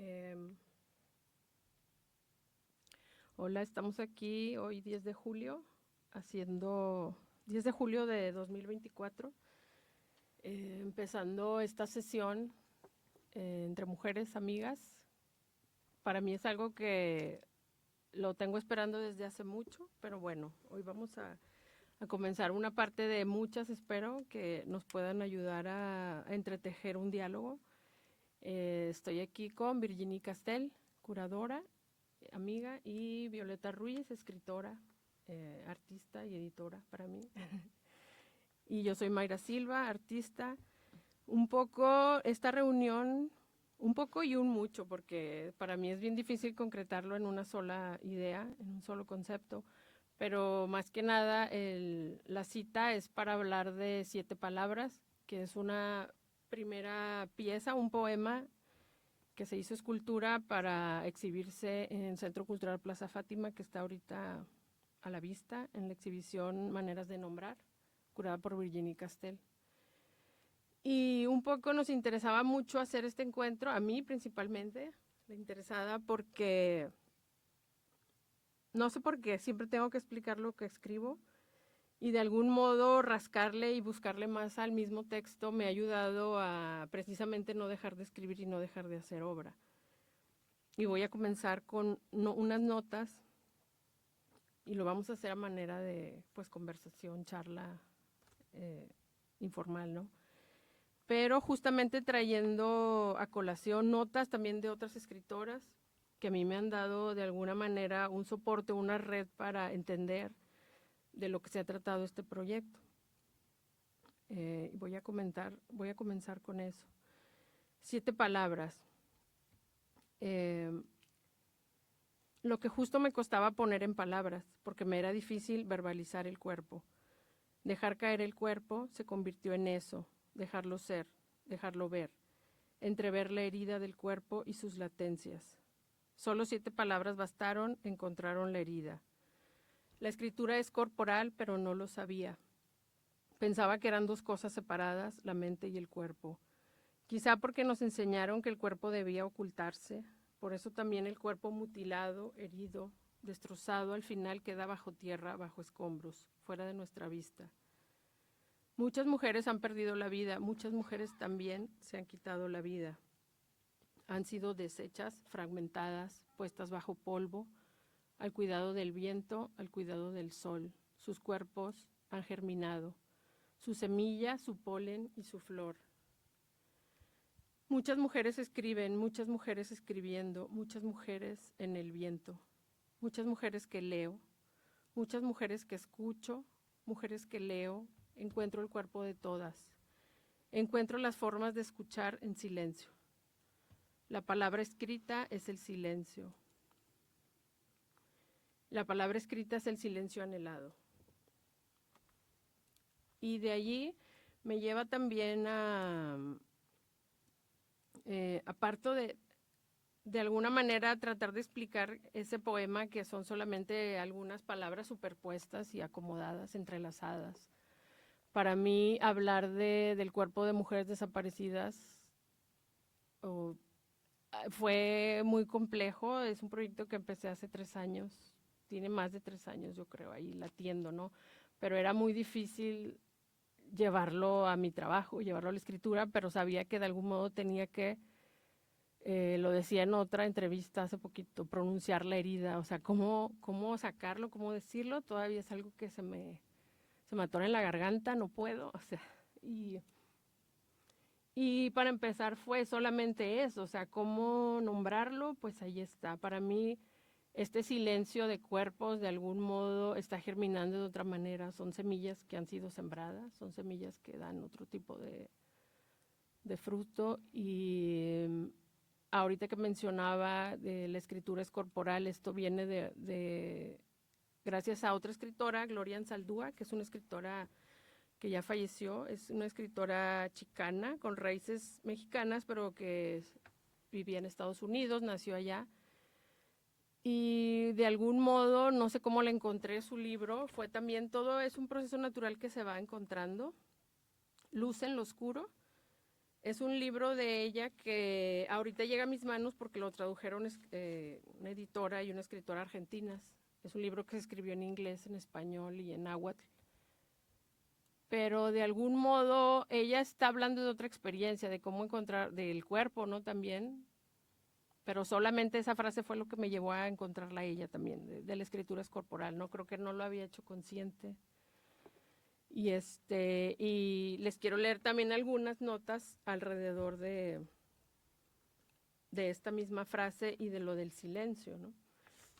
Em, Hola, estamos aquí hoy 10 de julio, haciendo 10 de julio de 2024, empezando esta sesión entre mujeres amigas. Para mí es algo que lo tengo esperando desde hace mucho, pero bueno, hoy vamos a comenzar una parte de muchas, espero, que nos puedan ayudar a entretejer un diálogo. Estoy aquí con Virginie Castel, curadora, amiga, y Violeta Ruiz, escritora, artista y editora para mí. Y yo soy Mayra Silva, artista. Un poco esta reunión, un poco y un mucho, porque para mí es bien difícil concretarlo en una sola idea, en un solo concepto, pero más que nada la cita es para hablar de 7 palabras, que es una primera pieza, un poema que se hizo escultura para exhibirse en el Centro Cultural Plaza Fátima, que está ahorita a la vista en la exhibición Maneras de Nombrar, curada por Virginie Castel. Y un poco nos interesaba mucho hacer este encuentro, a mí principalmente, me interesaba porque, no sé por qué, siempre tengo que explicar lo que escribo y de algún modo rascarle y buscarle más al mismo texto me ha ayudado a precisamente no dejar de escribir y no dejar de hacer obra. Y voy a comenzar con unas notas y lo vamos a hacer a manera de pues conversación, charla eh, informal, ¿no? Pero justamente trayendo a colación notas también de otras escritoras que a mí me han dado de alguna manera un soporte, una red para entender de lo que se ha tratado este proyecto. Voy a comenzar con eso. 7 palabras. Eh, lo que justo me costaba poner en palabras, porque me era difícil verbalizar el cuerpo. Dejar caer el cuerpo se convirtió en eso, dejarlo ser, dejarlo ver, entrever la herida del cuerpo y sus latencias. Solo 7 palabras bastaron, encontraron la herida. La escritura es corporal, pero no lo sabía. Pensaba que eran 2 cosas separadas, la mente y el cuerpo. Quizá porque nos enseñaron que el cuerpo debía ocultarse, por eso también el cuerpo mutilado, herido, destrozado, al final queda bajo tierra, bajo escombros, fuera de nuestra vista. Muchas mujeres han perdido la vida, muchas mujeres también se han quitado la vida. Han sido deshechas, fragmentadas, puestas bajo polvo, al cuidado del viento, al cuidado del sol. Sus cuerpos han germinado, su semilla, su polen y su flor. Muchas mujeres escriben, muchas mujeres escribiendo, muchas mujeres en el viento, muchas mujeres que leo, muchas mujeres que escucho, mujeres que leo, encuentro el cuerpo de todas. Encuentro las formas de escuchar en silencio. La palabra escrita es el silencio. La palabra escrita es el silencio anhelado. Y de allí me lleva también aparto de alguna manera tratar de explicar ese poema que son solamente algunas palabras superpuestas y acomodadas, entrelazadas. Para mí hablar del cuerpo de mujeres desaparecidas oh, fue muy complejo. Es un proyecto que empecé hace 3 años, tiene más de 3 años yo creo ahí latiendo, ¿no? Pero era muy difícil llevarlo a mi trabajo, llevarlo a la escritura, pero sabía que de algún modo tenía que lo decía en otra entrevista hace poquito, pronunciar la herida, o sea, cómo sacarlo, cómo decirlo, todavía es algo que se me atora en la garganta, no puedo, o sea, y para empezar fue solamente eso, o sea, cómo nombrarlo, pues ahí está. Para mí, este silencio de cuerpos de algún modo está germinando de otra manera, son semillas que han sido sembradas, son semillas que dan otro tipo de fruto y ahorita que mencionaba de la escritura es corporal, esto viene gracias a otra escritora, Gloria Anzaldúa, que es una escritora que ya falleció, es una escritora chicana con raíces mexicanas, pero que vivía en Estados Unidos, nació allá. Y de algún modo, no sé cómo le encontré su libro, fue también todo, es un proceso natural que se va encontrando, luz en lo oscuro, Es un libro de ella que ahorita llega a mis manos porque lo tradujeron una editora y una escritora argentinas. Es un libro que se escribió en inglés, en español y en náhuatl. Pero de algún modo ella está hablando de otra experiencia, de cómo encontrar, del cuerpo, ¿no? También. Pero solamente esa frase fue lo que me llevó a encontrarla a ella también, de la escritura corporal, ¿no? Creo que no lo había hecho consciente. Y les quiero leer también algunas notas alrededor de esta misma frase y de lo del silencio, ¿no?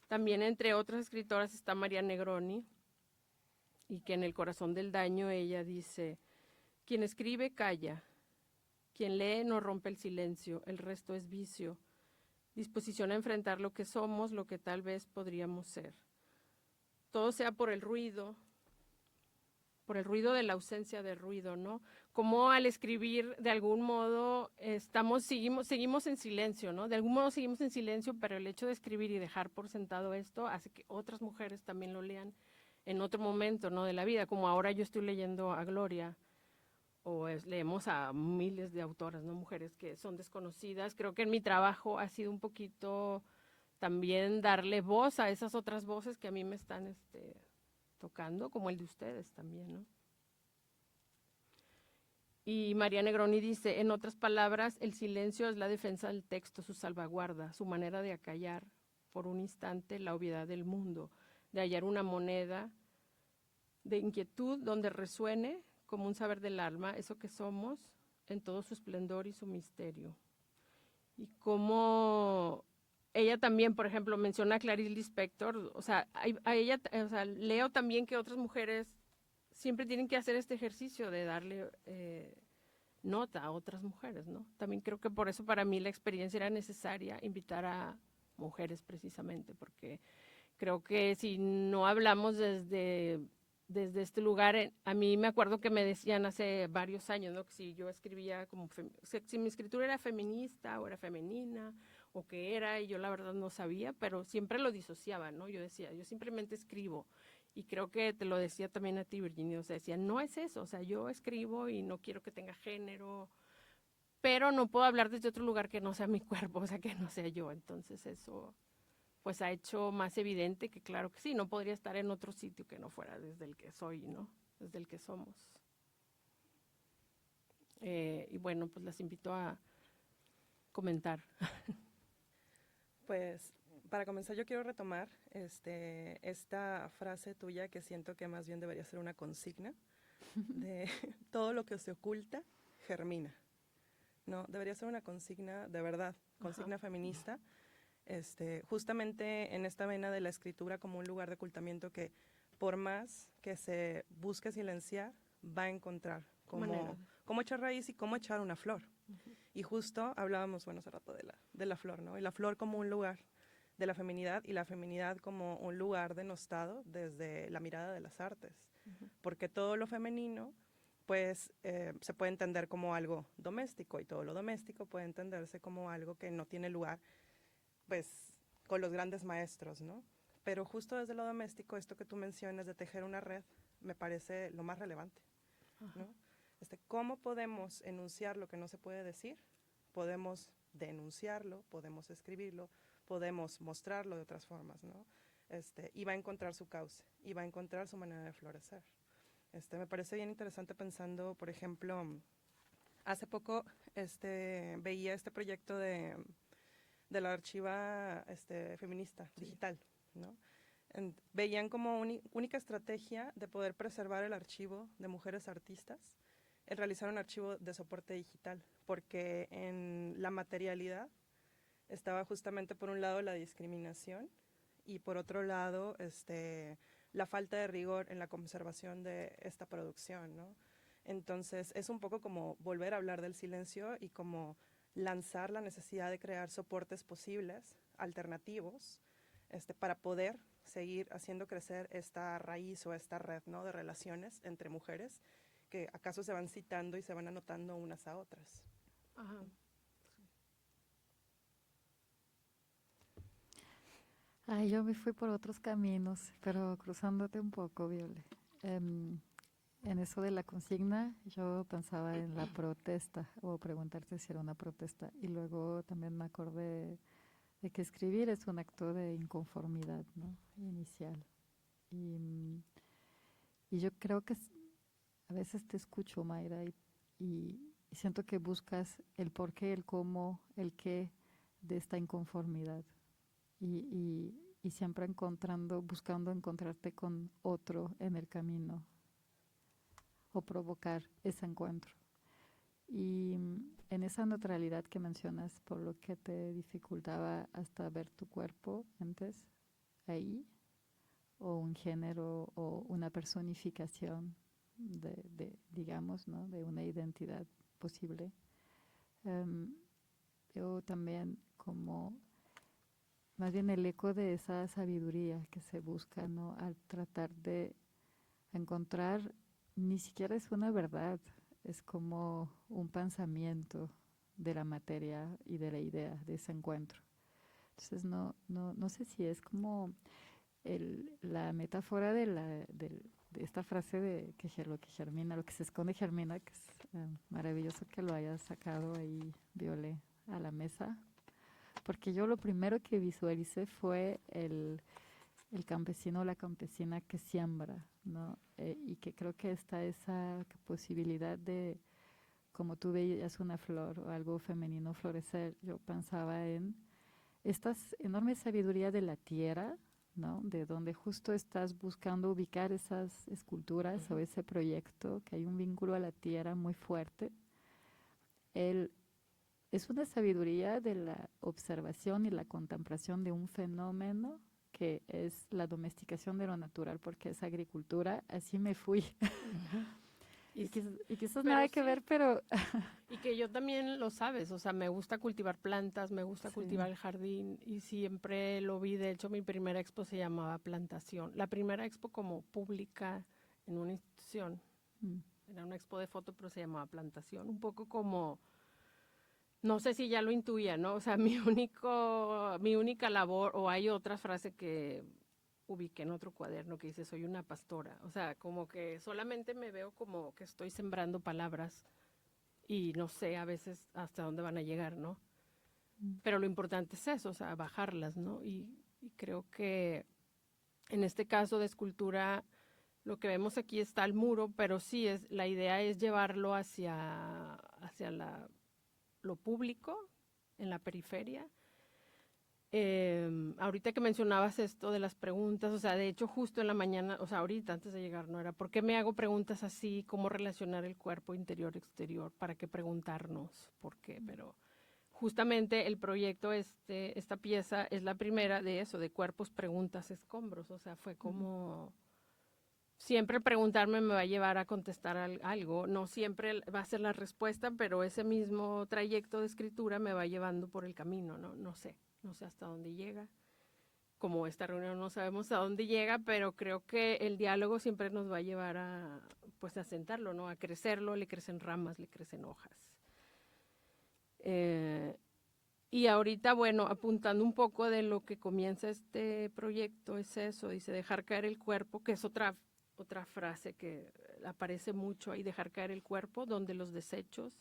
También entre otras escritoras está María Negroni, y que en El corazón del daño ella dice: quien escribe calla, quien lee no rompe el silencio, el resto es vicio, disposición a enfrentar lo que somos, lo que tal vez podríamos ser. Todo sea por el ruido de la ausencia de ruido, ¿no? Como al escribir, de algún modo, seguimos en silencio, ¿no? De algún modo seguimos en silencio, pero el hecho de escribir y dejar por sentado esto hace que otras mujeres también lo lean en otro momento, ¿no? De la vida, como ahora yo estoy leyendo a Gloria, leemos a miles de autoras, ¿no? Mujeres que son desconocidas. Creo que en mi trabajo ha sido un poquito también darle voz a esas otras voces que a mí me están tocando, como el de ustedes también, ¿no? Y María Negroni dice: en otras palabras, el silencio es la defensa del texto, su salvaguarda, su manera de acallar por un instante la obviedad del mundo, de hallar una moneda de inquietud donde resuene como un saber del alma, eso que somos, en todo su esplendor y su misterio. Y como ella también, por ejemplo, menciona a Clarice Lispector, o sea, leo también que otras mujeres siempre tienen que hacer este ejercicio de darle nota a otras mujeres, ¿no? También creo que por eso para mí la experiencia era necesaria, invitar a mujeres precisamente, porque creo que si no hablamos desde este lugar, a mí me acuerdo que me decían hace varios años, ¿no? Que si yo escribía si mi escritura era feminista o era femenina o qué era, y yo la verdad no sabía, pero siempre lo disociaba, ¿no? Yo decía, yo simplemente escribo. Y creo que te lo decía también a ti, Virginia, o sea, decía, no es eso, o sea, yo escribo y no quiero que tenga género, pero no puedo hablar desde otro lugar que no sea mi cuerpo, o sea, que no sea yo. Entonces eso pues ha hecho más evidente que claro que sí, no podría estar en otro sitio que no fuera desde el que soy, ¿no? Desde el que somos. Y bueno, pues las invito a comentar. Pues para comenzar yo quiero retomar esta frase tuya que siento que más bien debería ser una consigna de todo lo que se oculta germina. No, debería ser una consigna de verdad, consigna feminista, justamente en esta vena de la escritura como un lugar de ocultamiento que por más que se busque silenciar, va a encontrar cómo echar raíz y cómo echar una flor. Y justo hablábamos, bueno, hace rato de la flor, ¿no? Y la flor como un lugar de la feminidad y la feminidad como un lugar denostado desde la mirada de las artes. Porque todo lo femenino, pues, se puede entender como algo doméstico y todo lo doméstico puede entenderse como algo que no tiene lugar, pues, con los grandes maestros, ¿no? Pero justo desde lo doméstico, esto que tú mencionas de tejer una red, me parece lo más relevante, ¿no? ¿Cómo podemos enunciar lo que no se puede decir? Podemos denunciarlo, podemos escribirlo, podemos mostrarlo de otras formas, ¿no? Y va a encontrar su cauce, y va a encontrar su manera de florecer. Me parece bien interesante pensando, por ejemplo, hace poco veía este proyecto de la archiva feminista digital, ¿no? Veían como única estrategia de poder preservar el archivo de mujeres artistas el realizar un archivo de soporte digital, porque en la materialidad estaba justamente por un lado la discriminación y por otro lado la falta de rigor en la conservación de esta producción, ¿no? Entonces es un poco como volver a hablar del silencio y como lanzar la necesidad de crear soportes posibles, alternativos, para poder seguir haciendo crecer esta raíz o esta red, ¿no? De relaciones entre mujeres que acaso se van citando y se van anotando unas a otras. Ajá. Ay, yo me fui por otros caminos, pero cruzándote un poco, Viole. en eso de la consigna, yo pensaba en la protesta o preguntarte si era una protesta. Y luego también me acordé de que escribir es un acto de inconformidad, ¿no? Inicial. Y, y yo creo que a veces te escucho, Mayra, y siento que buscas el por qué, el cómo, el qué de esta inconformidad. Y siempre buscando encontrarte con otro en el camino o provocar ese encuentro. Y en esa neutralidad que mencionas, por lo que te dificultaba hasta ver tu cuerpo antes, ahí, o un género o una personificación digamos, ¿no? De una identidad posible. Veo también como más bien el eco de esa sabiduría que se busca, ¿no? Al tratar de encontrar, ni siquiera es una verdad, es como un pensamiento de la materia y de la idea de ese encuentro. Entonces no sé si es como la metáfora de esta frase de que lo que germina, lo que se esconde germina, que es maravilloso que lo hayas sacado ahí, Viole, a la mesa, porque yo lo primero que visualicé fue el campesino o la campesina que siembra, ¿no? Y que creo que está esa posibilidad de, como tú veías una flor o algo femenino florecer, yo pensaba en esta enorme sabiduría de la tierra, ¿no? De donde justo estás buscando ubicar esas esculturas o ese proyecto, que hay un vínculo a la tierra muy fuerte. Es una sabiduría de la observación y la contemplación de un fenómeno que es la domesticación de lo natural, porque es agricultura, así me fui. Y quizás nada que ver, pero... Y que yo también lo sabes, o sea, me gusta cultivar plantas, me gusta cultivar el jardín y siempre lo vi. De hecho, mi primera expo se llamaba Plantación. La primera expo como pública en una institución. Era una expo de foto, pero se llamaba Plantación. Un poco como, no sé si ya lo intuía, ¿no? O sea, mi única labor, o hay otra frase que ubiqué en otro cuaderno que dice, soy una pastora. O sea, como que solamente me veo como que estoy sembrando palabras y no sé a veces hasta dónde van a llegar, ¿no? Pero lo importante es eso, o sea, bajarlas, ¿no? Y creo que en este caso de escultura, lo que vemos aquí está el muro, pero sí, la idea es llevarlo hacia lo público, en la periferia. Ahorita que mencionabas esto de las preguntas, o sea, de hecho justo en la mañana, o sea, ahorita antes de llegar, no era, ¿por qué me hago preguntas así? ¿Cómo relacionar el cuerpo interior-exterior? ¿Para qué preguntarnos? ¿Por qué? Pero justamente el proyecto, esta pieza es la primera de eso, de cuerpos, preguntas, escombros, o sea, fue como... Siempre preguntarme me va a llevar a contestar algo, no siempre va a ser la respuesta, pero ese mismo trayecto de escritura me va llevando por el camino, no sé hasta dónde llega. Como esta reunión no sabemos a dónde llega, pero creo que el diálogo siempre nos va a llevar a sentarlo, ¿no? A crecerlo, le crecen ramas, le crecen hojas. Y ahorita, bueno, apuntando un poco de lo que comienza este proyecto, es eso, dice dejar caer el cuerpo, que es otra frase que aparece mucho ahí, dejar caer el cuerpo, donde los desechos,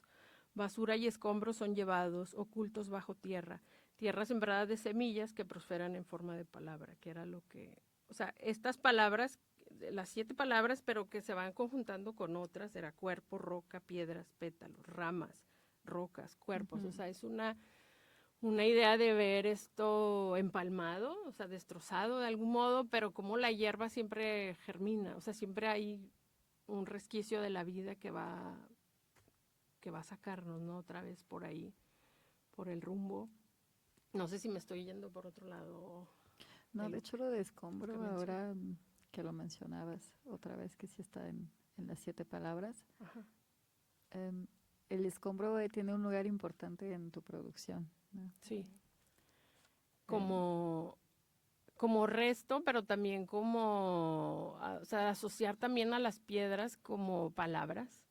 basura y escombros son llevados, ocultos bajo tierra, tierra sembrada de semillas que prosperan en forma de palabra, que era lo que, o sea, estas palabras, las 7 palabras, pero que se van conjuntando con otras, era cuerpo, roca, piedras, pétalos, ramas, rocas, cuerpos, o sea, es una idea de ver esto empalmado, o sea, destrozado de algún modo, pero como la hierba siempre germina, o sea, siempre hay un resquicio de la vida que va a sacarnos, ¿no? Otra vez por ahí, por el rumbo. No sé si me estoy yendo por otro lado. No, de hecho lo de escombro, ahora que lo mencionabas otra vez, que sí está en las 7 palabras, el escombro tiene un lugar importante en tu producción, ¿no? Sí. Como resto, pero también como, o sea, asociar también a las piedras como palabras,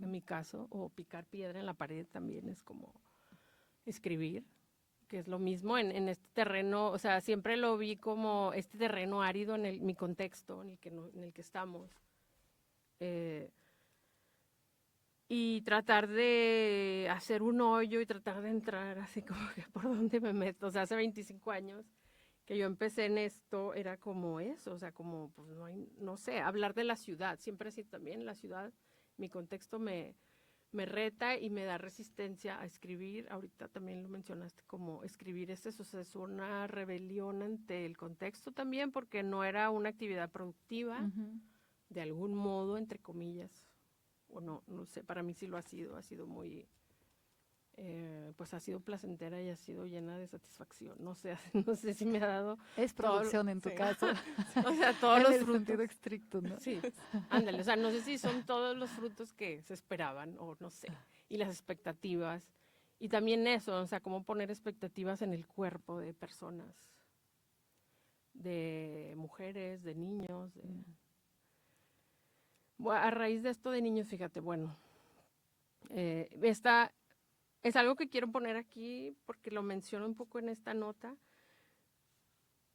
en mi caso, o picar piedra en la pared también es como escribir, que es lo mismo en este terreno, o sea, siempre lo vi como este terreno árido en mi contexto en el que estamos. y tratar de hacer un hoyo y tratar de entrar así como que por dónde me meto. O sea, hace 25 años que yo empecé en esto, era como eso, o sea, como, pues no sé, hablar de la ciudad, siempre así también, la ciudad, mi contexto me reta y me da resistencia a escribir. Ahorita también lo mencionaste, como escribir es eso, o sea, es una rebelión ante el contexto también, porque no era una actividad productiva, de algún modo, entre comillas, o no sé, para mí sí lo ha sido muy, pues ha sido placentera y ha sido llena de satisfacción. No sé, no sé si me ha dado... Es producción en tu sí. caso. O sea, todos En los el frutos. sentido estricto, ¿no? Sí, ándale, o sea, no sé si son todos los frutos que se esperaban o no sé, y las expectativas. Y también eso, o sea, cómo poner expectativas en el cuerpo de personas, de mujeres, de niños. Bueno, a raíz de esto de niños, fíjate, bueno, esta es algo que quiero poner aquí porque lo menciono un poco en esta nota.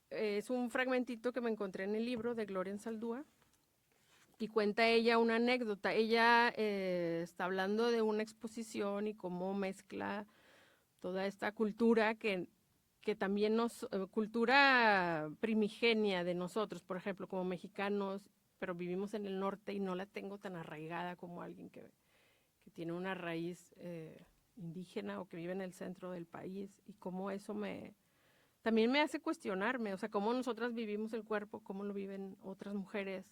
Es un fragmentito que me encontré en el libro de Gloria Saldúa y cuenta ella una anécdota. Ella está hablando de una exposición y cómo mezcla toda esta cultura que también cultura primigenia de nosotros, por ejemplo, como mexicanos, pero vivimos en el norte y no la tengo tan arraigada como alguien que tiene una raíz indígena o que vive en el centro del país, y cómo eso también me hace cuestionarme, o sea, cómo nosotras vivimos el cuerpo, cómo lo viven otras mujeres.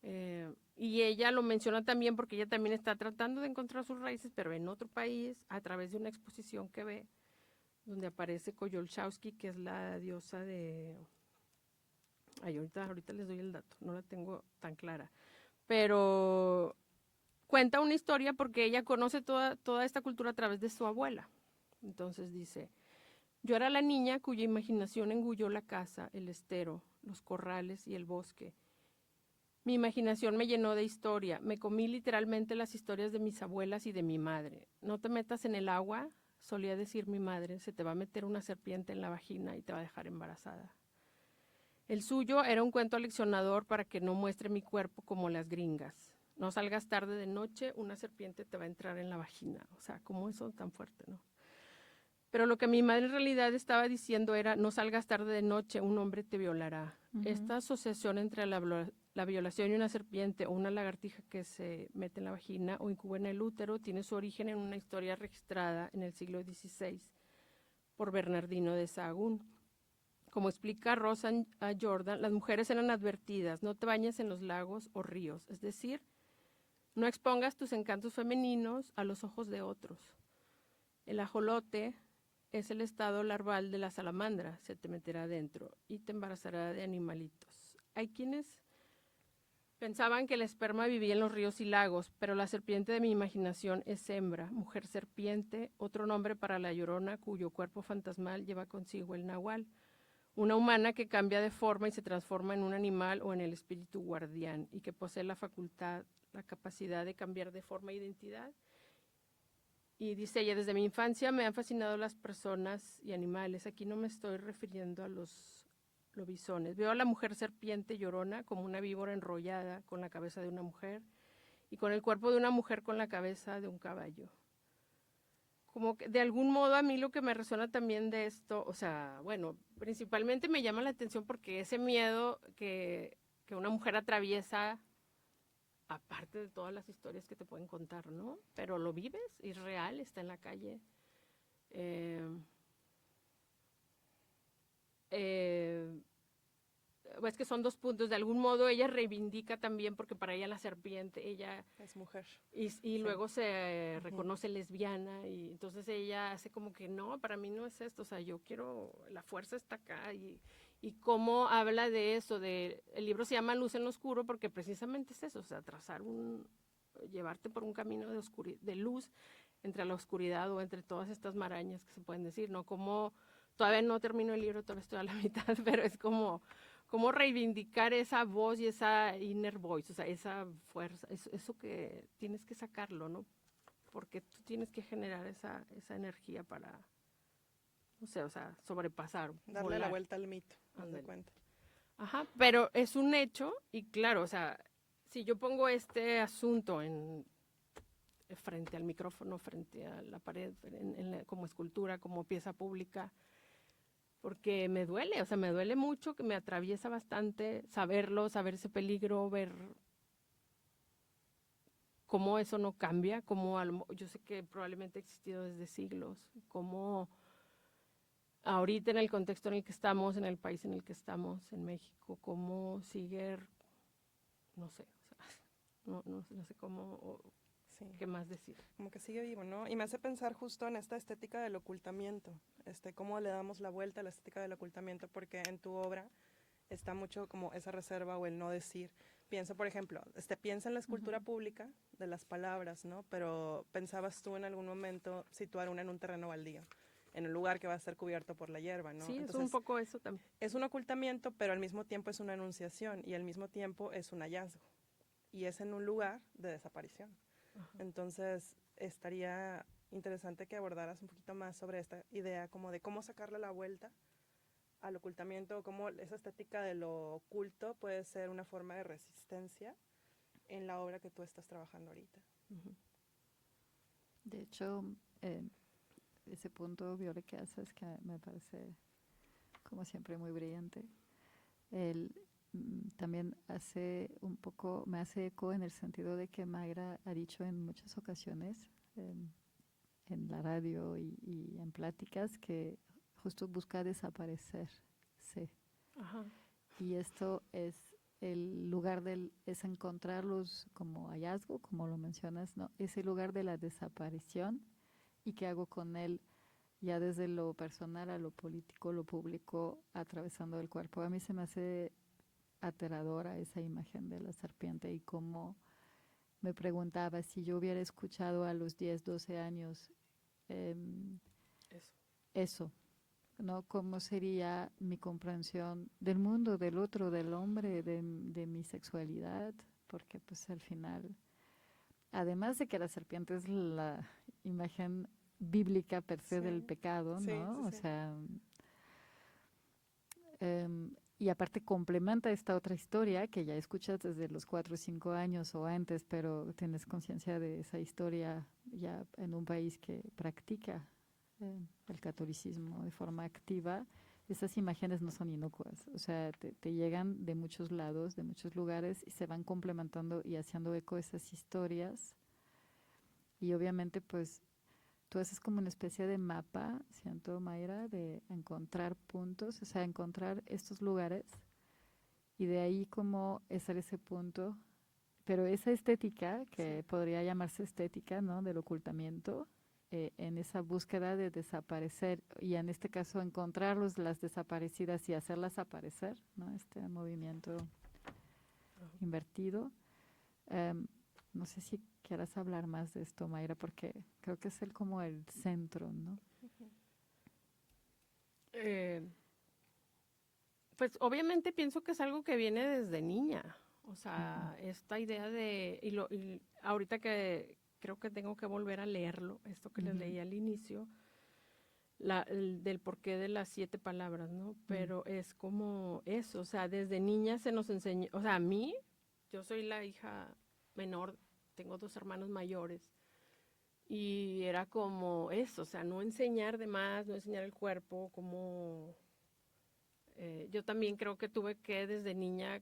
Y ella lo menciona también porque ella también está tratando de encontrar sus raíces, pero en otro país, a través de una exposición que ve, donde aparece Koyolxauhqui, que es la diosa de... Ay, ahorita les doy el dato, no la tengo tan clara. Pero cuenta una historia porque ella conoce toda esta cultura a través de su abuela. Entonces dice, yo era la niña cuya imaginación engulló la casa, el estero, los corrales y el bosque. Mi imaginación me llenó de historia, me comí literalmente las historias de mis abuelas y de mi madre. No te metas en el agua, solía decir mi madre, se te va a meter una serpiente en la vagina y te va a dejar embarazada. El suyo era un cuento aleccionador para que no muestre mi cuerpo como las gringas. No salgas tarde de noche, una serpiente te va a entrar en la vagina. O sea, ¿cómo eso tan fuerte, no? Pero lo que mi madre en realidad estaba diciendo era, no salgas tarde de noche, un hombre te violará. Esta asociación entre la violación y una serpiente o una lagartija que se mete en la vagina o incuba en el útero tiene su origen en una historia registrada en el siglo XVI por Bernardino de Sahagún. Como explica Rosa Jordan, las mujeres eran advertidas, no te bañes en los lagos o ríos, es decir, no expongas tus encantos femeninos a los ojos de otros. El ajolote es el estado larval de la salamandra, se te meterá adentro y te embarazará de animalitos. Hay quienes pensaban que el esperma vivía en los ríos y lagos, pero la serpiente de mi imaginación es hembra, mujer serpiente, otro nombre para la llorona cuyo cuerpo fantasmal lleva consigo el nahual, una humana que cambia de forma y se transforma en un animal o en el espíritu guardián y que posee la capacidad de cambiar de forma e identidad. Y dice ella, desde mi infancia me han fascinado las personas y animales. Aquí no me estoy refiriendo a los lobisones. Veo a la mujer serpiente llorona como una víbora enrollada con la cabeza de una mujer y con el cuerpo de una mujer con la cabeza de un caballo. Como que de algún modo a mí lo que me resuena también de esto, o sea, bueno, principalmente me llama la atención porque ese miedo que una mujer atraviesa, aparte de todas las historias que te pueden contar, ¿no? Pero lo vives, es real, está en la calle. Es que son dos puntos. De algún modo ella reivindica también, porque para ella la serpiente, ella es mujer. Y sí. luego se reconoce lesbiana y entonces ella hace como que no, para mí no es esto, o sea, yo quiero, la fuerza está acá y cómo habla de eso, el libro se llama Luz en lo Oscuro porque precisamente es eso, o sea, llevarte por un camino de luz entre la oscuridad o entre todas estas marañas que se pueden decir, ¿no? Como todavía no termino el libro, todavía estoy a la mitad, pero es como reivindicar esa voz y esa inner voice, o sea, esa fuerza, eso que tienes que sacarlo, ¿no? Porque tú tienes que generar esa energía para, no sé, o sea, sobrepasar. Darle volar. la vuelta al mito, haz de cuenta. Ajá, pero es un hecho y claro, o sea, si yo pongo este asunto en frente al micrófono, frente a la pared, como escultura, como pieza pública, porque me duele, o sea, me duele mucho, que me atraviesa bastante saberlo, saber ese peligro, ver cómo eso no cambia, cómo yo sé que probablemente ha existido desde siglos, cómo ahorita en el contexto en el que estamos, en el país en el que estamos, en México, cómo sigue, no sé, o sea, no sé cómo, Sí. qué más decir. Como que sigue vivo, ¿no? Y me hace pensar justo en esta estética del ocultamiento, cómo le damos la vuelta a la estética del ocultamiento, porque en tu obra está mucho como esa reserva o el no decir. Pienso, por ejemplo, piensa en la escultura pública de las palabras, ¿no? Pero ¿pensabas tú en algún momento situar una en un terreno baldío, en un lugar que va a estar cubierto por la hierba, ¿no? Sí, Entonces, es un poco eso también. es un ocultamiento, pero al mismo tiempo es una anunciación y al mismo tiempo es un hallazgo. Y es en un lugar de desaparición. Ajá. Entonces, estaría interesante que abordaras un poquito más sobre esta idea como de cómo sacarle la vuelta al ocultamiento, o cómo esa estética de lo oculto puede ser una forma de resistencia en la obra que tú estás trabajando ahorita. Uh-huh. De hecho, ese punto, Viole, que haces, que me parece, como siempre, muy brillante, también me hace eco en el sentido de que Mayra ha dicho en muchas ocasiones, en la radio y en pláticas, que justo busca desaparecerse. Ajá. Y esto es el lugar es encontrarlos como hallazgo, como lo mencionas, ¿no? Ese lugar de la desaparición, y qué hago con él ya desde lo personal a lo político, lo público, atravesando el cuerpo. A mí se me hace aterradora esa imagen de la serpiente, y cómo me preguntaba si yo hubiera escuchado a los 10, 12 años eso, ¿no? ¿Cómo sería mi comprensión del mundo, del otro, del hombre, de mi sexualidad? Porque pues al final, además de que la serpiente es la imagen bíblica per se del pecado, ¿no? Sí. O sea, y aparte complementa esta otra historia que ya escuchas desde los 4 o 5 años o antes, pero tienes conciencia de esa historia ya en un país que practica el catolicismo de forma activa. Esas imágenes no son inocuas, o sea, te llegan de muchos lados, de muchos lugares, y se van complementando y haciendo eco esas historias. Y obviamente pues tú haces como una especie de mapa, siento, Mayra, de encontrar puntos, o sea, encontrar estos lugares, y de ahí como estar ese punto. Pero esa estética, que podría llamarse estética, ¿no?, del ocultamiento, en esa búsqueda de desaparecer, y en este caso encontrarlos, las desaparecidas, y hacerlas aparecer, ¿no?, este movimiento invertido. No sé si quieras hablar más de esto, Mayra, porque creo que es como el centro, ¿no? Pues obviamente pienso que es algo que viene desde niña, o sea, esta idea de, y ahorita que creo que tengo que volver a leerlo, esto que les leí al inicio, del porqué de las 7 palabras, ¿no? Pero es como eso, o sea, desde niña se nos enseñó, o sea, a mí, yo soy la hija menor, tengo 2 hermanos mayores, y era como eso, o sea, no enseñar de más, no enseñar el cuerpo, como yo también creo que tuve que desde niña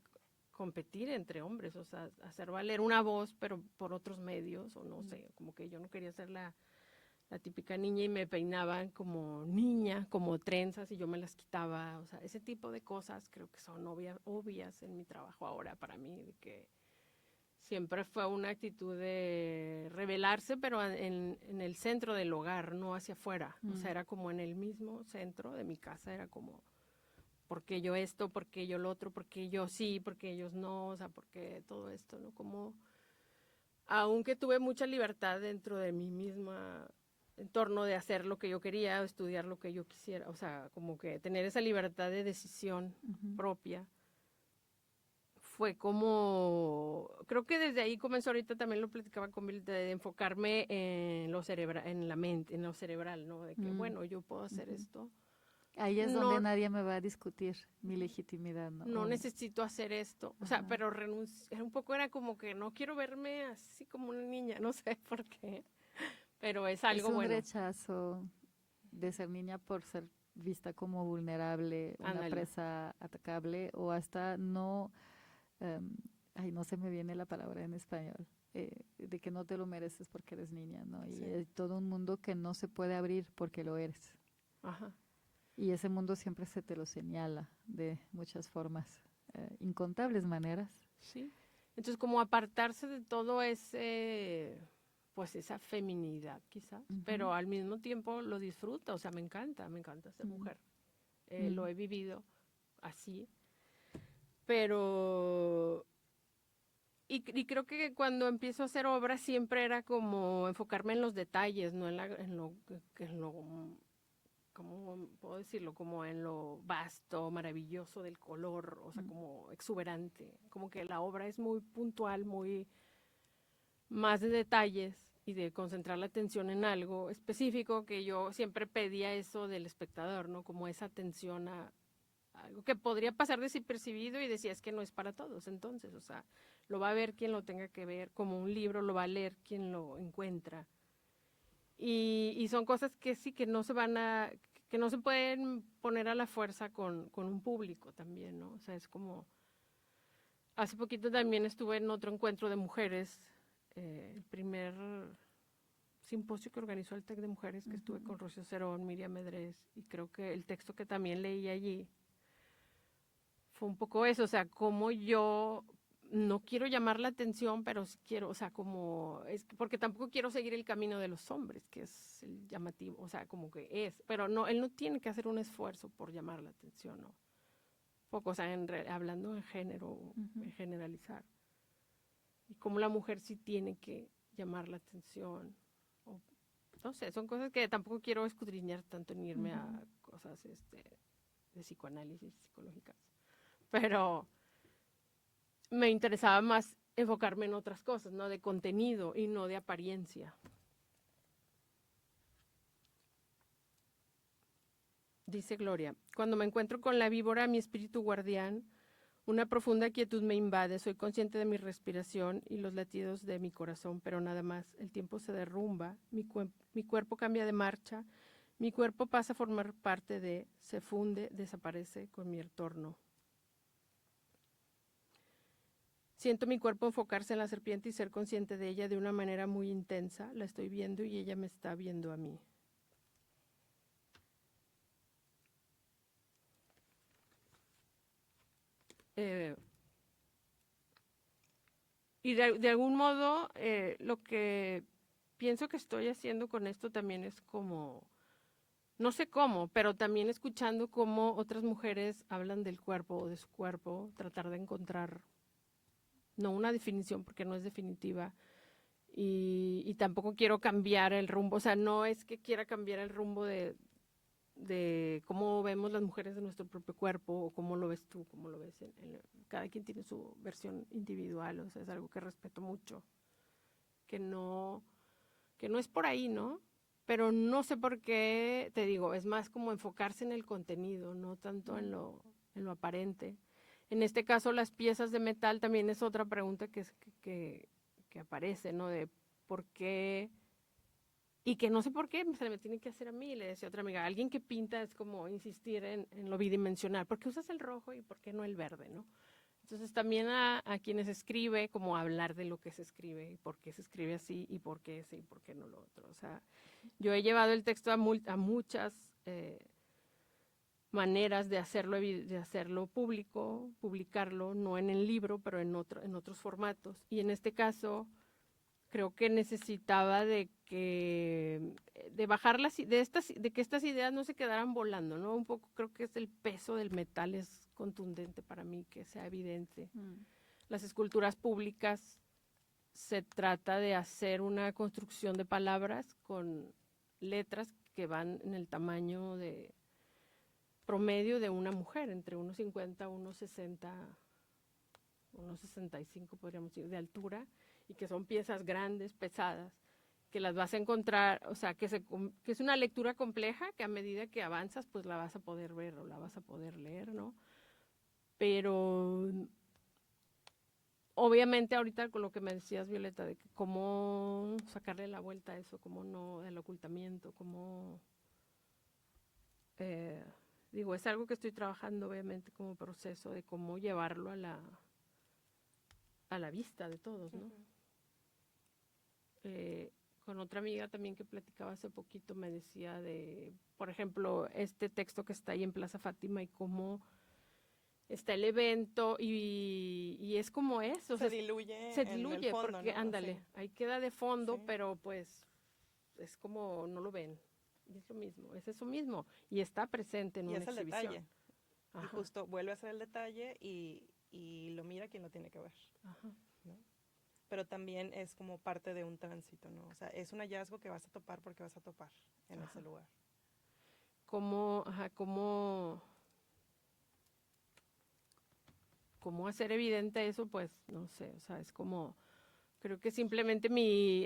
competir entre hombres, o sea, hacer valer una voz, pero por otros medios, o no sé, como que yo no quería ser la típica niña y me peinaban como niña, como trenzas, y yo me las quitaba, o sea, ese tipo de cosas creo que son obvias en mi trabajo ahora para mí, de que siempre fue una actitud de rebelarse, pero en el centro del hogar, no hacia afuera, o sea, era como en el mismo centro de mi casa, era como, ¿por qué yo esto? ¿Por qué yo lo otro? ¿Por qué yo sí? ¿Por qué ellos no? O sea, ¿por qué todo esto? ¿No? Como, aunque tuve mucha libertad dentro de mi misma entorno de hacer lo que yo quería, estudiar lo que yo quisiera, o sea, como que tener esa libertad de decisión propia, fue como, creo que desde ahí comenzó, ahorita también lo platicaba con Bill, de enfocarme en lo cerebral, en la mente, en lo cerebral, ¿no? De que, bueno, yo puedo hacer esto, Ahí es no, donde nadie me va a discutir mi legitimidad, ¿no? no necesito hacer esto. O sea, pero un poco era como que no quiero verme así como una niña, no sé por qué, pero es algo Es un bueno. rechazo de ser niña por ser vista como vulnerable, una Ándale. presa atacable o hasta no, em, ay, no se me viene la palabra en español, de que no te lo mereces porque eres niña, ¿no? Y Sí. hay todo un mundo que no se puede abrir porque lo eres. Ajá. Y ese mundo siempre se te lo señala de muchas formas, incontables maneras. Sí. Entonces, como apartarse de todo ese, pues esa feminidad quizás, pero al mismo tiempo lo disfruto, o sea, me encanta ser mujer. Lo he vivido así, pero... Y creo que cuando empiezo a hacer obras siempre era como enfocarme en los detalles, no en lo, ¿cómo puedo decirlo? Como en lo vasto, maravilloso del color, o sea, como exuberante. Como que la obra es muy puntual, muy más de detalles y de concentrar la atención en algo específico, que yo siempre pedía eso del espectador, ¿no? Como esa atención a algo que podría pasar desapercibido y decía, es que no es para todos, entonces, o sea, lo va a ver quien lo tenga que ver, como un libro lo va a leer quien lo encuentra. Y son cosas que sí, que no se pueden poner a la fuerza con un público también, ¿no? O sea, es como, hace poquito también estuve en otro encuentro de mujeres, el primer simposio que organizó el TEC de Mujeres, que estuve con Rocío Cerón, Miriam Medrés, y creo que el texto que también leí allí fue un poco eso, o sea, como yo no quiero llamar la atención, pero sí quiero, o sea, como, porque tampoco quiero seguir el camino de los hombres, que es el llamativo, o sea, como que es, pero no, él no tiene que hacer un esfuerzo por llamar la atención, ¿no? Poco, o sea, hablando en género, en generalizar. Y como la mujer sí tiene que llamar la atención, o, no sé, son cosas que tampoco quiero escudriñar tanto ni irme a cosas de psicoanálisis psicológicas, pero me interesaba más enfocarme en otras cosas, ¿no? De contenido y no de apariencia. Dice Gloria, cuando me encuentro con la víbora, mi espíritu guardián, una profunda quietud me invade, soy consciente de mi respiración y los latidos de mi corazón, pero nada más. El tiempo se derrumba, mi cuerpo cambia de marcha, mi cuerpo pasa a formar parte se funde, desaparece con mi entorno. Siento mi cuerpo enfocarse en la serpiente y ser consciente de ella de una manera muy intensa. La estoy viendo y ella me está viendo a mí. Y de algún modo, lo que pienso que estoy haciendo con esto también es como, no sé cómo, pero también escuchando cómo otras mujeres hablan del cuerpo o de su cuerpo, tratar de encontrar, no una definición porque no es definitiva, y tampoco quiero cambiar el rumbo, o sea, no es que quiera cambiar el rumbo de cómo vemos las mujeres de nuestro propio cuerpo, o cómo lo ves tú, cómo lo ves. Cada quien tiene su versión individual, o sea, es algo que respeto mucho, que no es por ahí, ¿no? Pero no sé por qué, te digo, es más como enfocarse en el contenido, no tanto en lo aparente. En este caso, las piezas de metal también es otra pregunta que aparece, ¿no? De por qué, y que no sé por qué se me tiene que hacer a mí. Le decía otra amiga, alguien que pinta es como insistir en lo bidimensional. ¿Por qué usas el rojo y por qué no el verde, no? Entonces también a quienes escribe, como hablar de lo que se escribe, y por qué se escribe así, y por qué ese, y por qué no lo otro. O sea, yo he llevado el texto a muchas maneras de hacerlo público, publicarlo, no en el libro, pero en otros formatos. Y en este caso, creo que necesitaba de bajar de que estas ideas no se quedaran volando, ¿no? Un poco creo que es el peso del metal es contundente para mí, que sea evidente. Las esculturas públicas se trata de hacer una construcción de palabras con letras que van en el tamaño de promedio de una mujer, entre 1,50, 1,60, 1,65 podríamos decir, de altura, y que son piezas grandes, pesadas, que las vas a encontrar, o sea, que es una lectura compleja, que a medida que avanzas, pues la vas a poder ver o la vas a poder leer, ¿no? Pero obviamente ahorita con lo que me decías, Violeta, de que cómo sacarle la vuelta a eso, cómo no, el ocultamiento, cómo... digo, es algo que estoy trabajando obviamente como proceso de cómo llevarlo a la vista de todos, ¿no? Con otra amiga también que platicaba hace poquito me decía de, por ejemplo, este texto que está ahí en Plaza Fátima y cómo está el evento y es como eso. Se diluye se en el diluye fondo, porque, ¿no? ándale, Así. ahí queda de fondo, Sí. pero pues es como no lo ven. Y es lo mismo, es eso mismo. Y está presente en Y una es el exhibición. detalle. Ajá, Y justo vuelve a ser el detalle y lo mira quien lo tiene que ver, ajá. ¿no? Pero también es como parte de un tránsito, ¿no? O sea, es un hallazgo que vas a topar porque vas a topar en ese lugar. Cómo hacer evidente eso, pues no sé, o sea, es como, creo que simplemente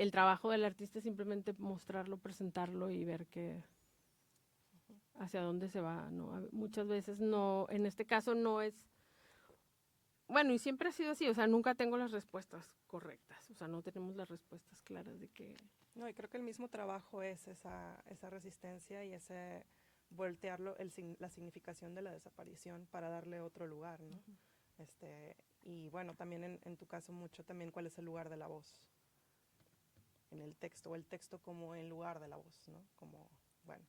el trabajo del artista es simplemente mostrarlo, presentarlo y ver hacia dónde se va, ¿no? Muchas veces no, en este caso no es, bueno, y siempre ha sido así, o sea, nunca tengo las respuestas correctas, o sea, no tenemos las respuestas claras de que... No, y creo que el mismo trabajo es esa resistencia y ese voltearlo, la significación de la desaparición para darle otro lugar, ¿no? Y bueno, también en tu caso mucho también cuál es el lugar de la voz en el texto, o el texto como en lugar de la voz, ¿no? Como, bueno,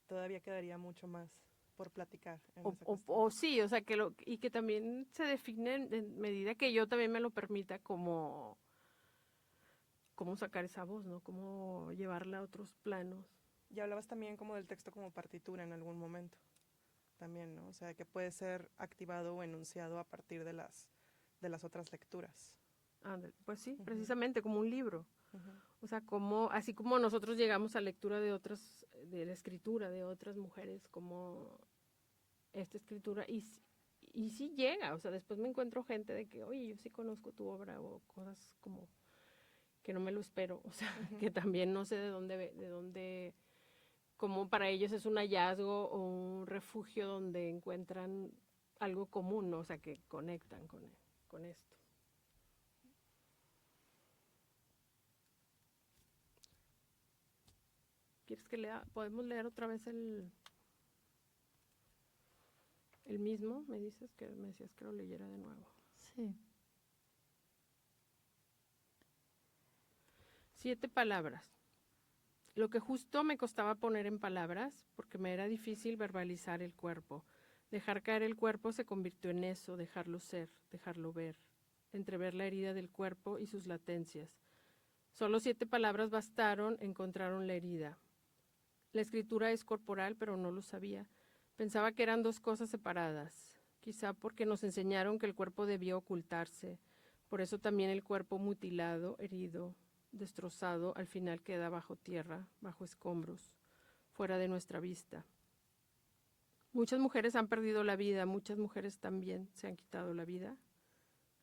todavía quedaría mucho más por platicar en esa cuestión. O sí, o sea, y que también se define en medida que yo también me lo permita como cómo sacar esa voz, ¿no? Cómo llevarla a otros planos. Y hablabas también como del texto como partitura en algún momento, también, ¿no? O sea, que puede ser activado o enunciado a partir de las otras lecturas. Pues sí, Uh-huh. precisamente como un libro. Uh-huh. O sea, así como nosotros llegamos a lectura de la escritura de otras mujeres, como esta escritura, y sí llega, o sea, después me encuentro gente de que, oye, yo sí conozco tu obra, o cosas como que no me lo espero, o sea, Uh-huh. que también no sé de dónde, como para ellos es un hallazgo o un refugio donde encuentran algo común, ¿no? O sea, que conectan con esto. ¿Quieres que lea? ¿Podemos leer otra vez el mismo? Me decías que lo leyera de nuevo. Sí. 7 palabras. Lo que justo me costaba poner en palabras, porque me era difícil verbalizar el cuerpo. Dejar caer el cuerpo se convirtió en eso, dejarlo ser, dejarlo ver, entrever la herida del cuerpo y sus latencias. Solo 7 palabras bastaron, encontraron la herida. La escritura es corporal, pero no lo sabía. Pensaba que eran 2 cosas separadas, quizá porque nos enseñaron que el cuerpo debía ocultarse. Por eso también el cuerpo mutilado, herido, destrozado, al final queda bajo tierra, bajo escombros, fuera de nuestra vista. Muchas mujeres han perdido la vida, muchas mujeres también se han quitado la vida.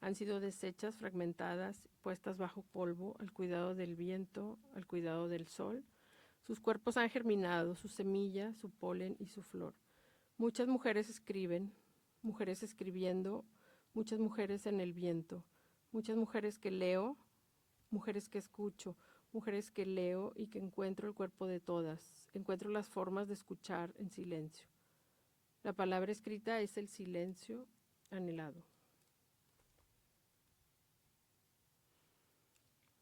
Han sido deshechas, fragmentadas, puestas bajo polvo, al cuidado del viento, al cuidado del sol. Sus cuerpos han germinado, su semilla, su polen y su flor. Muchas mujeres escriben, mujeres escribiendo, muchas mujeres en el viento, muchas mujeres que leo, mujeres que escucho, mujeres que leo y que encuentro el cuerpo de todas, encuentro las formas de escuchar en silencio. La palabra escrita es el silencio anhelado.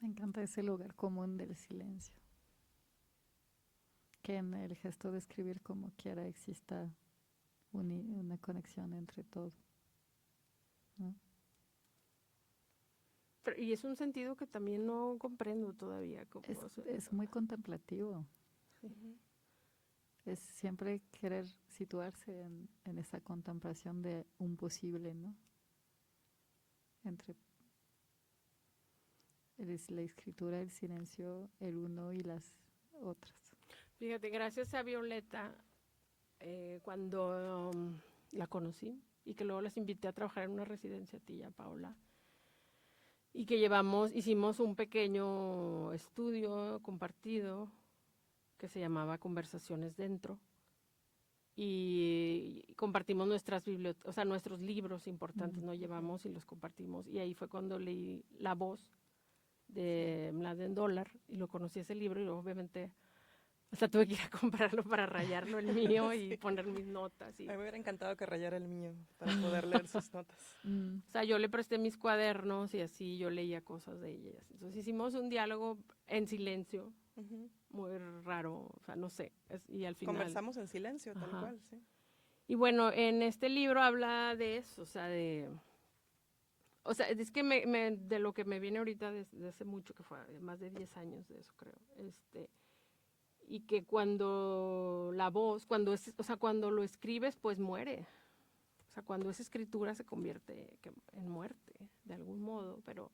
Me encanta ese lugar común del silencio. Que en el gesto de escribir como quiera exista una conexión entre todo, ¿no? Y es un sentido que también no comprendo todavía. Es muy contemplativo. Uh-huh. Es siempre querer situarse en esa contemplación de un posible, ¿no? Entre la escritura, el silencio, el uno y las otras. Fíjate, gracias a Violeta, cuando la conocí y que luego las invité a trabajar en una residencia a ti y a Paola, y que hicimos un pequeño estudio compartido que se llamaba Conversaciones Dentro, y compartimos o sea, nuestros libros importantes, nos llevamos y los compartimos, y ahí fue cuando leí La Voz de Mladen Dolar, y lo conocí ese libro, y obviamente hasta tuve que ir a comprarlo para rayarlo el mío y poner mis notas. A mí me hubiera encantado que rayara el mío para poder leer sus notas. O sea, yo le presté mis cuadernos y así yo leía cosas de ellas. Entonces hicimos un diálogo en silencio, muy raro, o sea, no sé. Y al final... Conversamos en silencio, tal cual, sí. Y bueno, en este libro habla de eso, o sea, es que de lo que me viene ahorita desde hace mucho, que fue más de 10 años de eso, creo. Y que cuando la voz, o sea, cuando lo escribes, pues muere. O sea, cuando es escritura se convierte en muerte, de algún modo, pero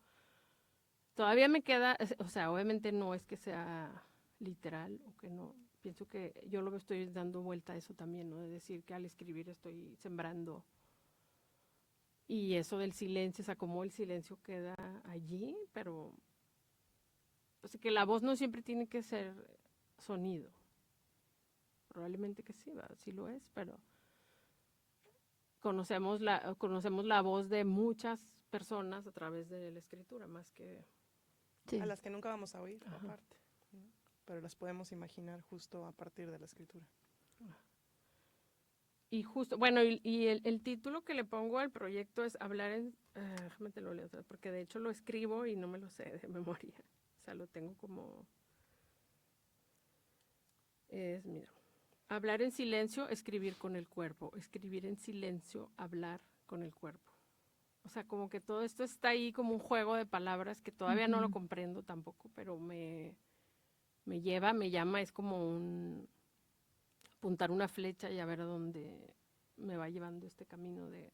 todavía me queda, o sea, obviamente no es que sea literal o que no. Pienso que yo lo estoy dando vuelta a eso también, ¿no? De decir que al escribir estoy sembrando. Y eso del silencio, o sea, cómo el silencio queda allí, pero o sea, que la voz no siempre tiene que ser sonido. Probablemente que sí, sí lo es, pero conocemos la voz de muchas personas a través de la escritura, más que... Sí. A las que nunca vamos a oír, aparte, ¿no? Pero las podemos imaginar justo a partir de la escritura. Y justo, bueno, y el título que le pongo al proyecto es Hablar en... déjame te lo leo, porque de hecho lo escribo y no me lo sé de memoria. O sea, lo tengo como... mira, hablar en silencio, escribir con el cuerpo. Escribir en silencio, hablar con el cuerpo. O sea, como que todo esto está ahí como un juego de palabras que todavía no lo comprendo tampoco, pero me llama, es como apuntar una flecha y a ver a dónde me va llevando este camino de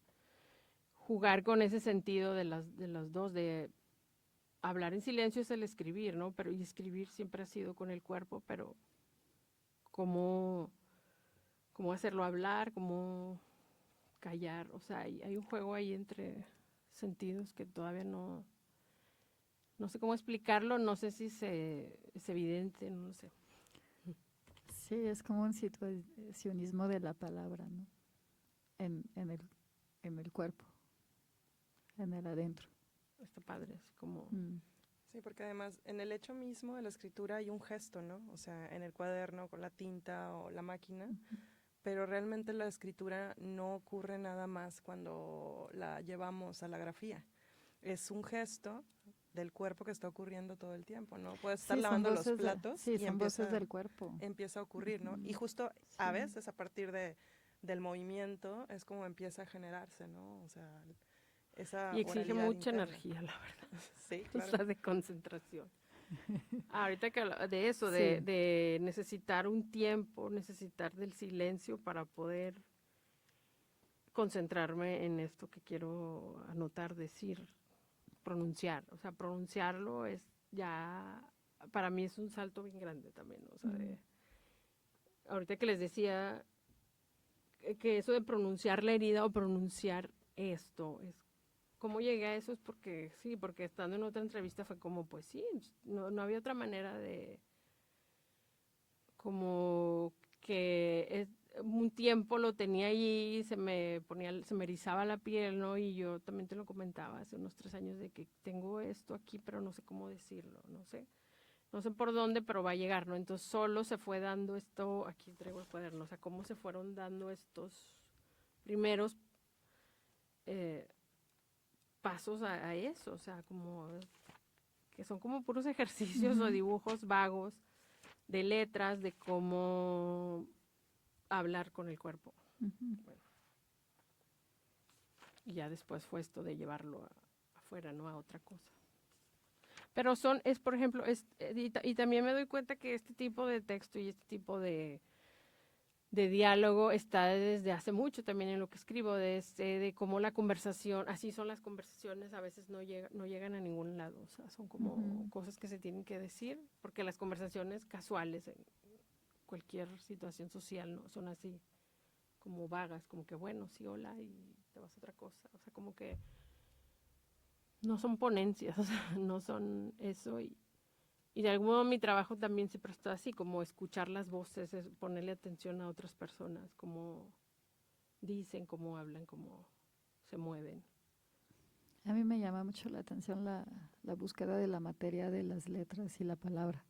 jugar con ese sentido de las dos, de hablar en silencio es el escribir, ¿no? Pero y escribir siempre ha sido con el cuerpo, pero cómo hacerlo hablar, cómo callar, o sea, hay un juego ahí entre sentidos que todavía no sé cómo explicarlo, no sé si es evidente, no sé. Sí, es como un situacionismo de la palabra, ¿no? En el cuerpo, en el adentro. Está padre, así como... Sí, porque además en el hecho mismo de la escritura hay un gesto, ¿no? O sea, en el cuaderno, con la tinta o la máquina, pero realmente la escritura no ocurre nada más cuando la llevamos a la grafía. Es un gesto del cuerpo que está ocurriendo todo el tiempo, ¿no? Puedes estar lavando los platos y son voces del cuerpo. Empieza a ocurrir, ¿no? Y justo a veces a partir del movimiento es como empieza a generarse, ¿no? O sea, esa y exige oralidad mucha interna. Energía, la verdad. Sí, claro. O sea, de concentración. Ahorita que habla de eso, Sí. de necesitar un tiempo, necesitar del silencio para poder concentrarme en esto que quiero anotar, decir, pronunciar. O sea, pronunciarlo es ya, para mí es un salto bien grande también. O sea, ahorita que les decía que eso de pronunciar la herida o pronunciar esto, es cómo llegué a eso es porque estando en otra entrevista fue como, pues sí, no había otra manera de, como que un tiempo lo tenía allí, se me erizaba la piel, ¿no? Y yo también te lo comentaba hace unos 3 años de que tengo esto aquí, pero no sé cómo decirlo, no sé por dónde, pero va a llegar, ¿no? Entonces solo se fue dando esto, aquí traigo el cuaderno, o sea, cómo se fueron dando estos primeros pasos a eso, o sea, como que son como puros ejercicios o dibujos vagos de letras, de cómo hablar con el cuerpo. Bueno. Y ya después fue esto de llevarlo afuera, ¿no? A otra cosa. Pero por ejemplo, y también me doy cuenta que este tipo de texto y este tipo de diálogo está desde hace mucho también en lo que escribo, de cómo la conversación, así son las conversaciones, a veces no llegan a ningún lado, o sea, son como cosas que se tienen que decir, porque las conversaciones casuales en cualquier situación social no son así como vagas, como que bueno, sí, hola, y te vas a otra cosa, o sea, como que no son ponencias, o sea, no son eso. Y de algún modo mi trabajo también se prestó así, como escuchar las voces, ponerle atención a otras personas, cómo dicen, cómo hablan, cómo se mueven. A mí me llama mucho la atención la búsqueda de la materia de las letras y la palabra,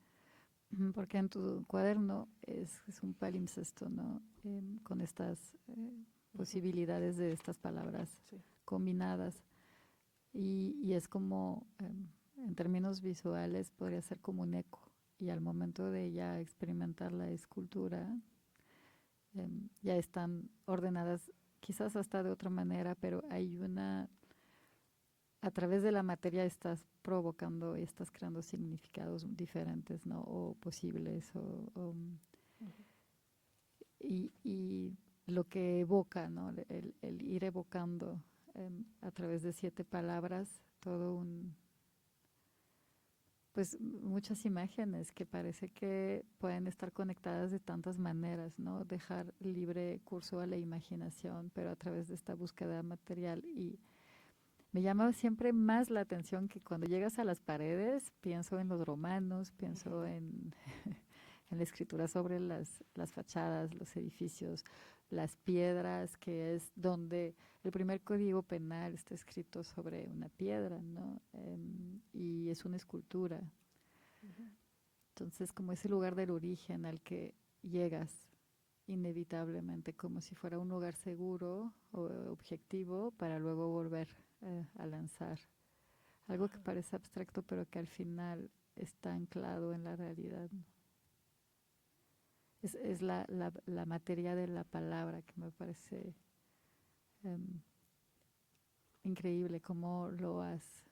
porque en tu cuaderno es un palimpsesto, ¿no? Con estas posibilidades de estas palabras Sí. combinadas. Y es como, en términos visuales, podría ser como un eco. Y al momento de ya experimentar la escultura, ya están ordenadas quizás hasta de otra manera, pero hay a través de la materia estás provocando y estás creando significados diferentes, ¿no? O posibles, y lo que evoca, ¿no? El ir evocando a través de 7 palabras todo pues muchas imágenes que parece que pueden estar conectadas de tantas maneras, ¿no? Dejar libre curso a la imaginación, pero a través de esta búsqueda material. Y me llama siempre más la atención que cuando llegas a las paredes, pienso en los romanos, pienso en la escritura sobre las fachadas, los edificios, las piedras, que es donde el primer código penal está escrito sobre una piedra, ¿no? Y es una escultura. Entonces, como ese lugar del origen al que llegas inevitablemente, como si fuera un lugar seguro o objetivo, para luego volver a lanzar algo que parece abstracto, pero que al final está anclado en la realidad, ¿no? Es la materia de la palabra que me parece increíble cómo lo has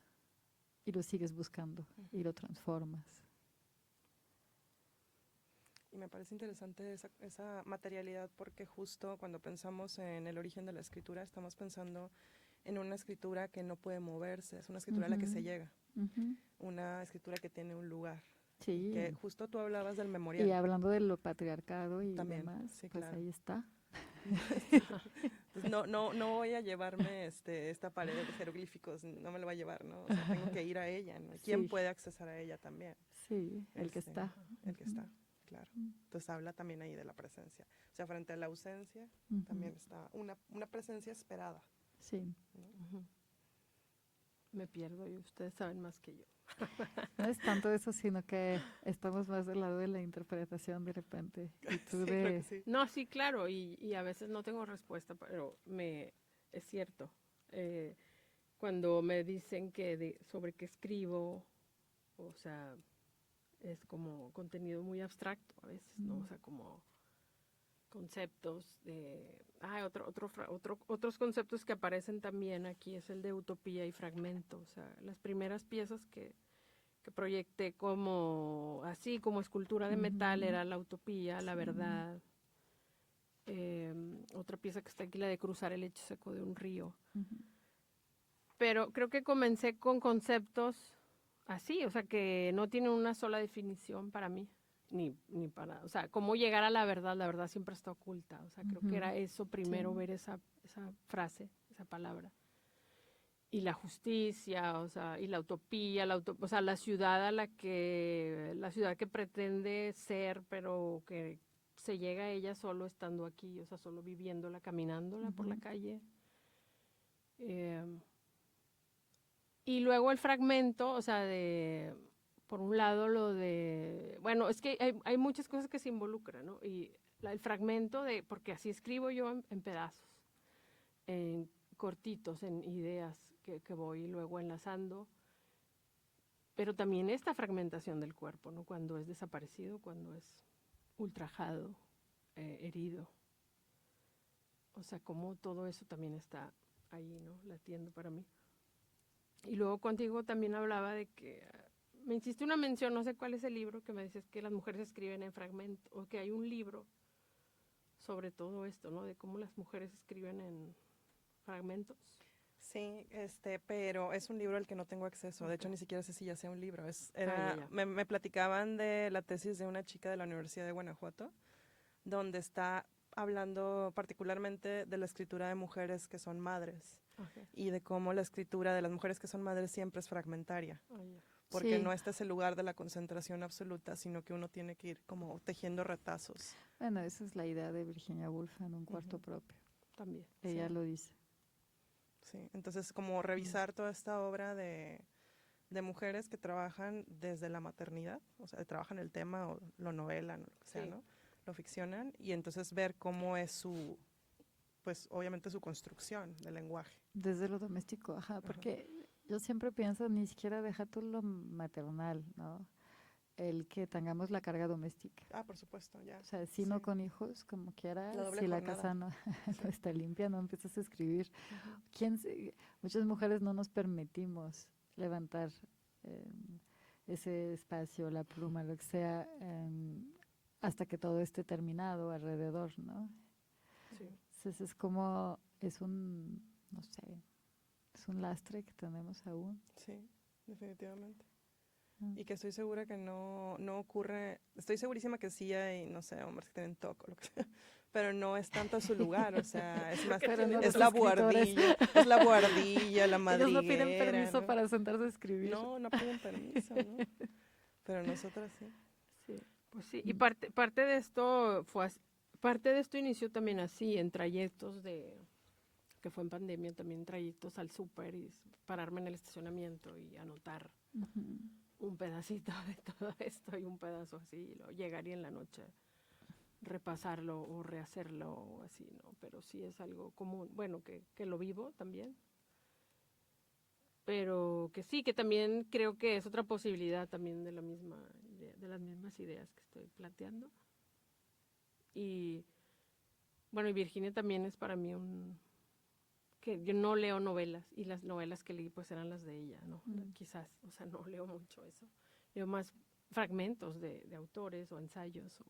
y lo sigues buscando y lo transformas. Y me parece interesante esa materialidad porque justo cuando pensamos en el origen de la escritura estamos pensando en una escritura que no puede moverse, es una escritura a la que se llega, una escritura que tiene un lugar. Sí. Que justo tú hablabas del memorial. Y hablando de lo patriarcado y también, demás, sí, pues claro. ahí está. Entonces, no voy a llevarme esta pared de jeroglíficos, no me lo va a llevar, ¿no? O sea, tengo que ir a ella, ¿no? ¿Quién Sí. puede accesar a ella también? Sí, el que está. El que está, claro. Entonces habla también ahí de la presencia. O sea, frente a la ausencia, también está una presencia esperada. Sí. ¿No? Me pierdo y ustedes saben más que yo. No es tanto eso, sino que estamos más del lado de la interpretación de repente. Y tú Sí, creo que sí. No, sí, claro, y a veces no tengo respuesta, pero es cierto. Cuando me dicen sobre qué escribo, o sea, es como contenido muy abstracto a veces, ¿no? O sea, como conceptos de... otros conceptos que aparecen también aquí es el de utopía y fragmento. O sea, las primeras piezas que proyecté como escultura de metal era la utopía, la verdad. Otra pieza que está aquí, la de cruzar el lecho seco de un río. Pero creo que comencé con conceptos así, o sea, que no tienen una sola definición para mí, ni para, o sea, cómo llegar a la verdad siempre está oculta, o sea, creo que era eso primero, ver esa frase, esa palabra. Y la justicia, o sea, y la utopía, o sea, la ciudad que pretende ser, pero que se llega a ella solo estando aquí, o sea, solo viviéndola, caminándola por la calle. Y luego el fragmento, o sea, por un lado bueno, es que hay muchas cosas que se involucran, ¿no? Y el fragmento porque así escribo yo en pedazos, en cortitos, en ideas que voy luego enlazando, pero también esta fragmentación del cuerpo, ¿no? Cuando es desaparecido, cuando es ultrajado, herido. O sea, como todo eso también está ahí, ¿no? Latiendo para mí. Y luego contigo también hablaba de que me hiciste una mención, no sé cuál es el libro, que me dices que las mujeres escriben en fragmentos, o que hay un libro sobre todo esto, ¿no? De cómo las mujeres escriben en fragmentos. Sí, pero es un libro al que no tengo acceso. Okay. De hecho, ni siquiera sé si ya sea un libro. Ya. Me platicaban de la tesis de una chica de la Universidad de Guanajuato, donde está hablando particularmente de la escritura de mujeres que son madres. Ok. y de cómo la escritura de las mujeres que son madres siempre es fragmentaria, Ah, ya. porque Sí. no este es el lugar de la concentración absoluta, sino que uno tiene que ir como tejiendo retazos. Bueno, esa es la idea de Virginia Woolf en Un cuarto Ujú. propio. También. Ella Sí. lo dice. Sí, entonces como revisar toda esta obra de mujeres que trabajan desde la maternidad, o sea, trabajan el tema o lo novelan, o lo que sea, Sí. ¿no? Lo ficcionan y entonces ver cómo es su, pues obviamente su construcción del lenguaje. Desde lo doméstico, ajá, porque yo siempre pienso, ni siquiera deja tú lo maternal, ¿no? El que tengamos la carga doméstica. Ah, por supuesto, ya. O sea, si Sí. no con hijos, como quiera, La doble si la jornada. casa no, Sí. no está limpia, no empiezas a escribir. Ujú. Muchas mujeres no nos permitimos levantar eh, ese espacio, la pluma, lo que sea, hasta que todo esté terminado alrededor, ¿no? Sí. Entonces es como, es un, no sé, es un lastre que tenemos aún. Sí, definitivamente. Mm. Y que estoy segura que no ocurre, estoy segurísima que sí hay, no sé, hombres que tienen TOC o lo que sea, pero no es tanto su lugar, o sea, es más, Pero no es los la escritores. buhardilla, la Ellos no piden madriguera, permiso ¿no? para sentarse a escribir. No piden permiso, ¿no? Pero nosotras sí. Sí. Pues sí. Y Mm. parte de esto parte de esto inició también así, en trayectos que fue en pandemia, también trayectos al súper y pararme en el estacionamiento y anotar Ujú. un pedacito de todo esto y un pedazo así, y luego llegar y en la noche repasarlo o rehacerlo o así, ¿no? Pero sí es algo común, bueno, que lo vivo también, pero que sí, que también creo que es otra posibilidad también de la misma de las mismas ideas que estoy planteando. Y bueno, y Virginia también es para mí que yo no leo novelas y las novelas que leí pues eran las de ella, ¿no? Mm. Quizás, o sea, no leo mucho eso. Leo más fragmentos de autores o ensayos o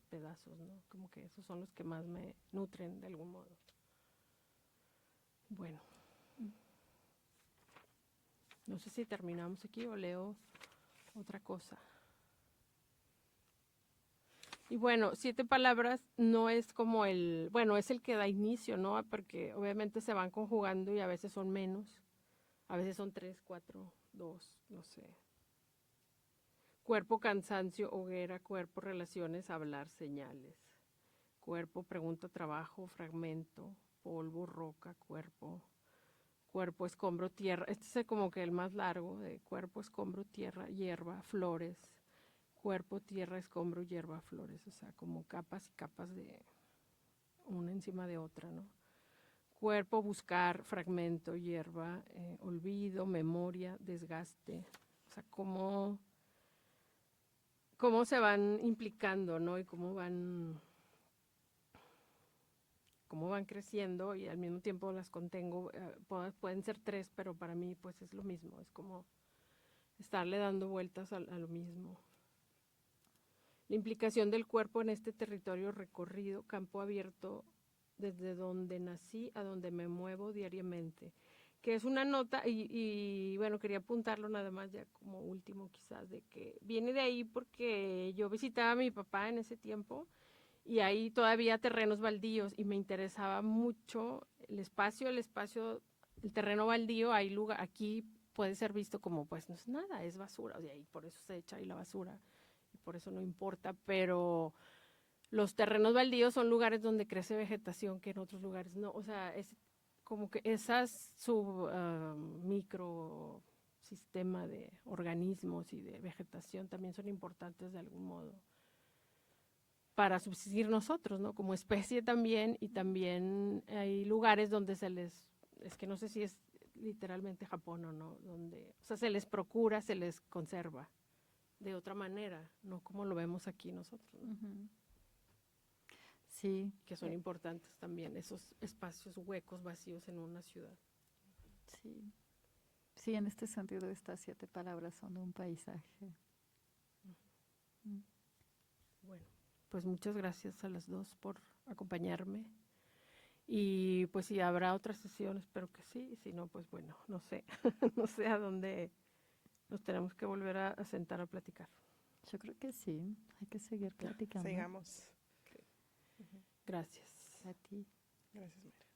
pedazos, ¿no? Como que esos son los que más me nutren de algún modo. Bueno, no sé si terminamos aquí o leo otra cosa. Y bueno, 7 palabras no es como bueno, es el que da inicio, ¿no? Porque obviamente se van conjugando y a veces son menos, a veces son 3, 4, 2, no sé. Cuerpo, cansancio, hoguera, cuerpo, relaciones, hablar, señales. Cuerpo, pregunta, trabajo, fragmento, polvo, roca, cuerpo. Cuerpo, escombro, tierra. Este es como que el más largo, de cuerpo, escombro, tierra, hierba, flores. Cuerpo, tierra, escombro, hierba, flores. O sea, como capas y capas de una encima de otra, ¿no? Cuerpo, buscar, fragmento, hierba, olvido, memoria, desgaste. O sea, cómo se van implicando, ¿no? Y cómo van creciendo y al mismo tiempo las contengo. Pueden ser 3, pero para mí pues es lo mismo, es como estarle dando vueltas a lo mismo. La implicación del cuerpo en este territorio recorrido, campo abierto desde donde nací a donde me muevo diariamente, que es una nota y bueno, quería apuntarlo nada más ya como último quizás, de que viene de ahí porque yo visitaba a mi papá en ese tiempo y hay todavía terrenos baldíos y me interesaba mucho el espacio, el terreno baldío, hay lugar, aquí puede ser visto como pues no es nada, es basura, o sea, y por eso se echa ahí la basura y por eso no importa, pero los terrenos baldíos son lugares donde crece vegetación que en otros lugares no, o sea, es como que esas micro sistema de organismos y de vegetación también son importantes de algún modo para subsistir nosotros, ¿no? Como especie también, y también hay lugares donde es que no sé si es literalmente Japón o no, donde, o sea, se les procura, se les conserva de otra manera, no como lo vemos aquí nosotros, ¿no? Ujú. Sí, Que son importantes también, esos espacios huecos, vacíos en una ciudad. sí. Sí, en este sentido estas 7 palabras son un paisaje. Mm. Bueno, pues muchas gracias a las dos por acompañarme. Y pues si habrá otra sesión, espero que sí. Si no, pues bueno, no sé, no sé a dónde nos tenemos que volver a sentar a platicar. Yo creo que sí, hay que seguir platicando. Sigamos. Gracias. A ti. Gracias, Mayra.